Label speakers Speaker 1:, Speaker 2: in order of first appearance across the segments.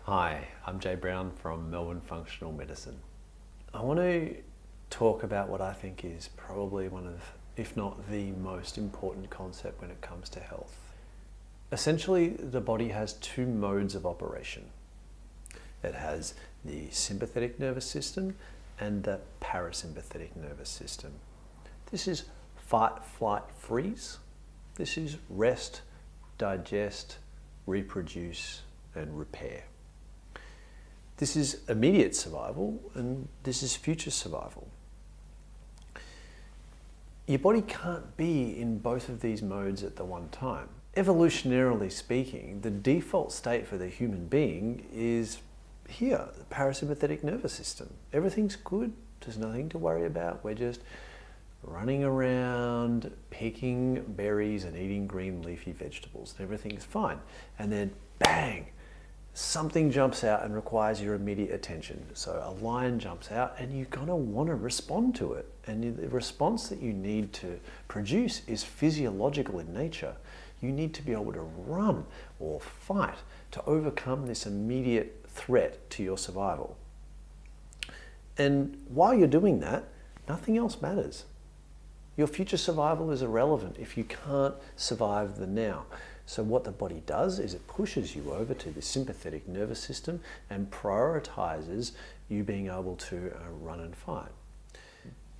Speaker 1: Hi, I'm Jabe from Melbourne Functional Medicine. I want to talk about what I think is probably one of, if not the most important concept when it comes to health. Essentially, the body has two modes of operation. It has the sympathetic nervous system and the parasympathetic nervous system. This is fight, flight, freeze. This is rest, digest, reproduce, and repair. This is immediate survival and this is future survival. Your body can't be in both of these modes at the one time. Evolutionarily speaking, the default state for the human being is here, the parasympathetic nervous system. Everything's good, there's nothing to worry about. We're just running around, picking berries and eating green leafy vegetables. Everything's fine. And then bang! Something jumps out and requires your immediate attention. So a lion jumps out and you're gonna wanna respond to it. And the response that you need to produce is physiological in nature. You need to be able to run or fight to overcome this immediate threat to your survival. And while you're doing that, nothing else matters. Your future survival is irrelevant if you can't survive the now. So what the body does is it pushes you over to the sympathetic nervous system and prioritizes you being able to run and fight.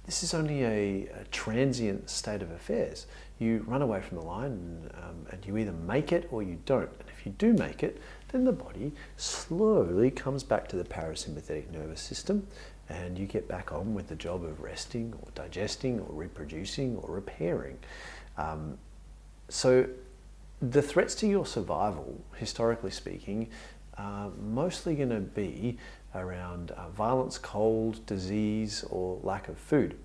Speaker 1: This is only a transient state of affairs. You run away from the lion and you either make it or you don't. And if you do make it, then the body slowly comes back to the parasympathetic nervous system and you get back on with the job of resting or digesting or reproducing or repairing. So the threats to your survival, historically speaking, are mostly going to be around violence, cold, disease, or lack of food.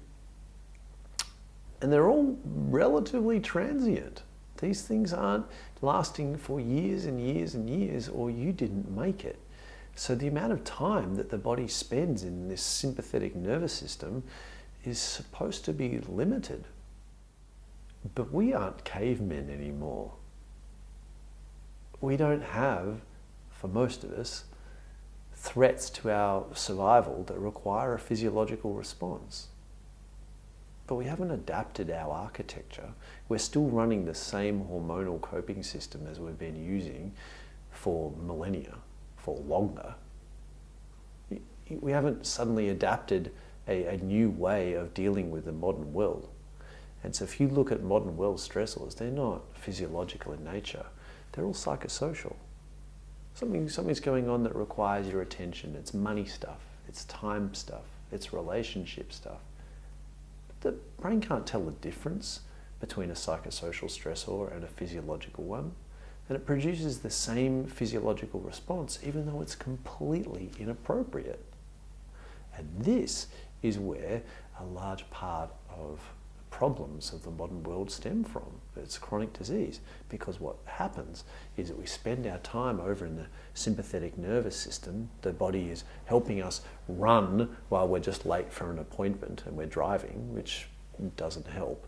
Speaker 1: And they're all relatively transient. These things aren't lasting for years and years and years, or you didn't make it. So the amount of time that the body spends in this sympathetic nervous system is supposed to be limited. But we aren't cavemen anymore. We don't have, for most of us, threats to our survival that require a physiological response. But we haven't adapted our architecture. We're still running the same hormonal coping system as we've been using for millennia, for longer. We haven't suddenly adapted a new way of dealing with the modern world. And so if you look at modern world stressors, they're not physiological in nature. They're all psychosocial. Something's going on that requires your attention. It's money stuff, it's time stuff, it's relationship stuff. The brain can't tell the difference between a psychosocial stressor and a physiological one. And it produces the same physiological response even though it's completely inappropriate. And this is where a large part of problems of the modern world stem from. It's chronic disease, because what happens is that we spend our time over in the sympathetic nervous system. The body is helping us run while we're just late for an appointment and we're driving, which doesn't help.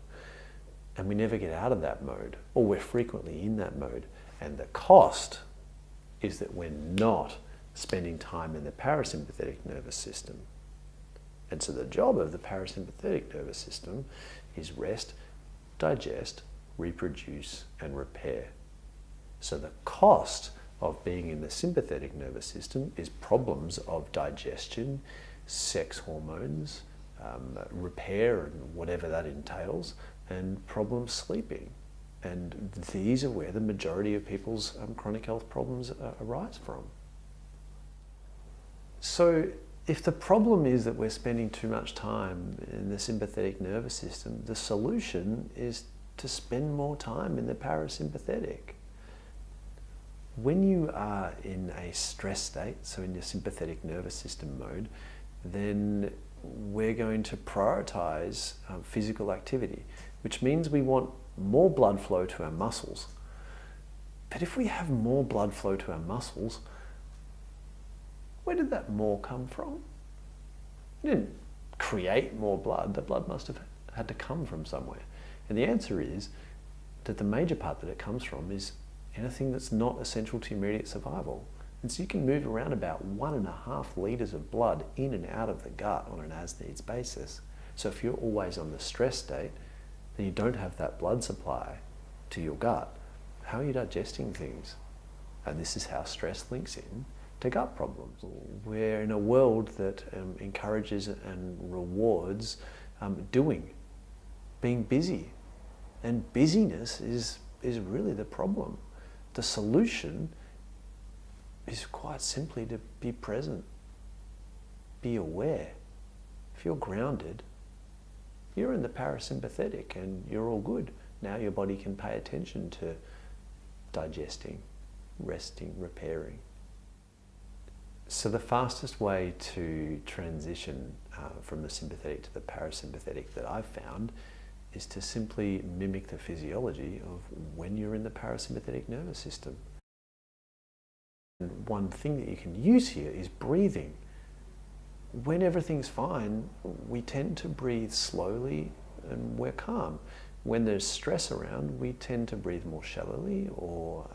Speaker 1: And we never get out of that mode, or we're frequently in that mode. And the cost is that we're not spending time in the parasympathetic nervous system. And so the job of the parasympathetic nervous system is rest, digest, reproduce, and repair. So the cost of being in the sympathetic nervous system is problems of digestion, sex hormones, repair and whatever that entails, and problems sleeping. And these are where the majority of people's chronic health problems arise from. So if the problem is that we're spending too much time in the sympathetic nervous system, the solution is to spend more time in the parasympathetic. When you are in a stress state, so in your sympathetic nervous system mode, then we're going to prioritize physical activity, which means we want more blood flow to our muscles. But if we have more blood flow to our muscles, where did that more come from? We didn't create more blood. The blood must have had to come from somewhere. And the answer is that the major part that it comes from is anything that's not essential to immediate survival. And so you can move around about 1.5 litres of blood in and out of the gut on an as-needs basis. So if you're always on the stress state, then you don't have that blood supply to your gut. How are you digesting things? And this is how stress links in to gut problems. We're in a world that encourages and rewards doing, being busy. And busyness is really the problem. The solution is quite simply to be present, be aware. If you're grounded, you're in the parasympathetic and you're all good. Now your body can pay attention to digesting, resting, repairing. So the fastest way to transition from the sympathetic to the parasympathetic that I've found is to simply mimic the physiology of when you're in the parasympathetic nervous system. And one thing that you can use here is breathing. When everything's fine, we tend to breathe slowly and we're calm. When there's stress around, we tend to breathe more shallowly or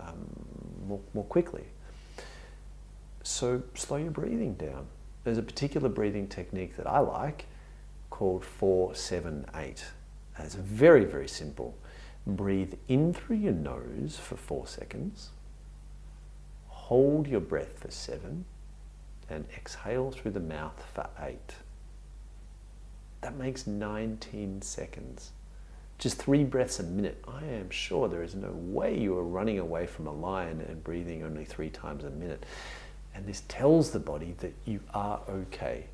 Speaker 1: more quickly. So slow your breathing down. There's a particular breathing technique that I like called 4-7-8. It's very, very simple. Breathe in through your nose for 4 seconds. Hold your breath for 7 and exhale through the mouth for 8. That makes 19 seconds. Just 3 breaths a minute. I am sure there is no way you are running away from a lion and breathing only 3 times a minute. And this tells the body that you are okay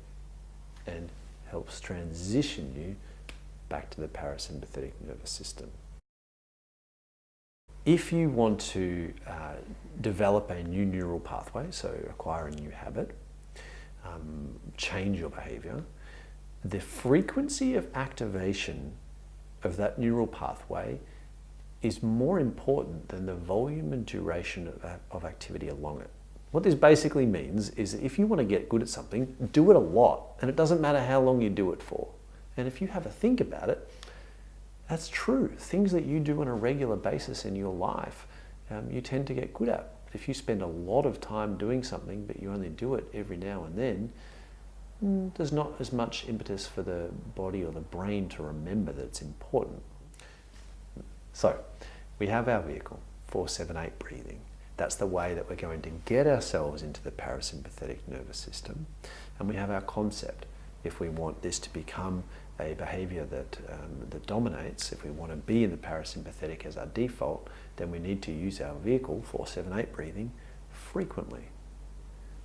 Speaker 1: and helps transition you back to the parasympathetic nervous system. If you want to develop a new neural pathway, so acquire a new habit, change your behaviour, the frequency of activation of that neural pathway is more important than the volume and duration of activity along it. What this basically means is that if you want to get good at something, do it a lot, and it doesn't matter how long you do it for. And if you have a think about it, that's true. Things that you do on a regular basis in your life, you tend to get good at. But if you spend a lot of time doing something, but you only do it every now and then, there's not as much impetus for the body or the brain to remember that it's important. So, we have our vehicle, 4-7-8 breathing. That's the way that we're going to get ourselves into the parasympathetic nervous system. And we have our concept. If we want this to become a behaviour that dominates, if we want to be in the parasympathetic as our default, then we need to use our vehicle, 4-7-8 breathing, frequently.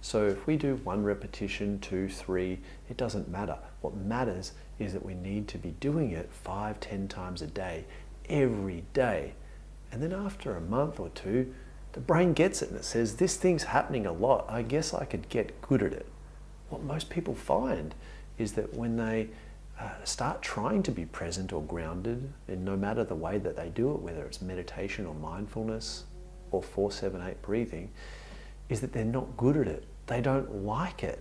Speaker 1: So if we do 1 repetition, 2, 3, it doesn't matter. What matters is that we need to be doing it 5-10 times a day, every day. And then after a month or 2, the brain gets it and it says, this thing's happening a lot, I guess I could get good at it. What most people find is that when they start trying to be present or grounded, in no matter the way that they do it, whether it's meditation or mindfulness or 4-7-8 breathing, is that they're not good at it. They don't like it.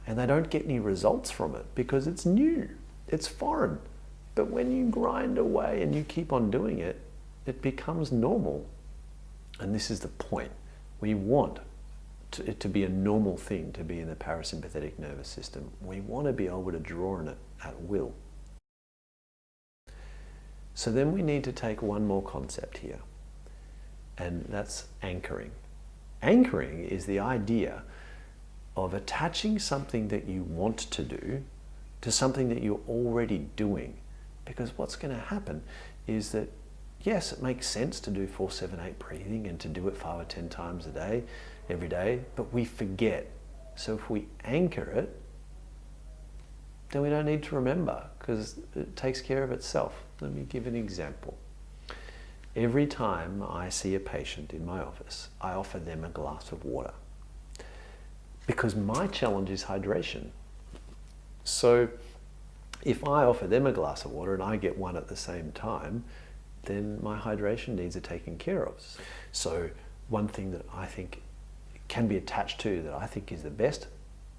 Speaker 1: And they don't get any results from it because it's new, it's foreign. But when you grind away and you keep on doing it, it becomes normal. And this is the point. We want it to be a normal thing to be in the parasympathetic nervous system. We want to be able to draw on it at will. So then we need to take one more concept here, and that's anchoring. Anchoring is the idea of attaching something that you want to do to something that you're already doing. Because what's going to happen is that, yes, it makes sense to do 4-7-8 breathing and to do it 5 or 10 times a day, every day, but we forget. So if we anchor it, then we don't need to remember because it takes care of itself. Let me give an example. Every time I see a patient in my office, I offer them a glass of water because my challenge is hydration. So if I offer them a glass of water and I get one at the same time, then my hydration needs are taken care of. So one thing that I think can be attached to that I think is the best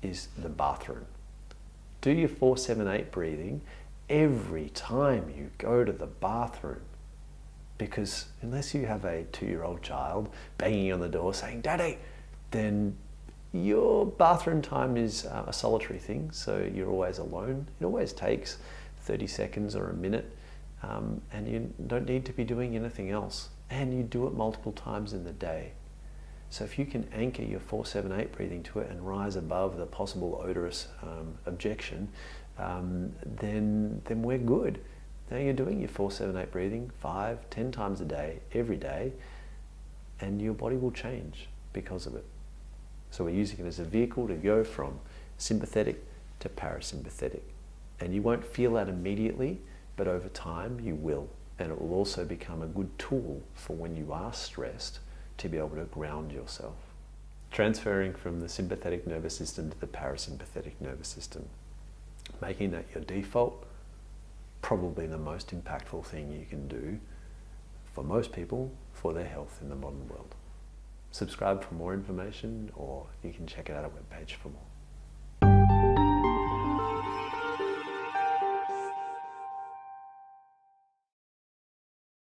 Speaker 1: is the bathroom. Do your 4-7-8 breathing every time you go to the bathroom. Because unless you have a 2-year-old child banging on the door saying, "Daddy," then your bathroom time is a solitary thing, so you're always alone. It always takes 30 seconds or a minute, and you don't need to be doing anything else. And you do it multiple times in the day. So if you can anchor your 4-7-8 breathing to it and rise above the possible odorous objection, then we're good. Now you're doing your 4-7-8 breathing 5-10 times a day, every day, and your body will change because of it. So we're using it as a vehicle to go from sympathetic to parasympathetic. And you won't feel that immediately, but over time you will. And it will also become a good tool for when you are stressed to be able to ground yourself. Transferring from the sympathetic nervous system to the parasympathetic nervous system. Making that your default, probably the most impactful thing you can do for most people for their health in the modern world. Subscribe for more information, or you can check out our webpage for more.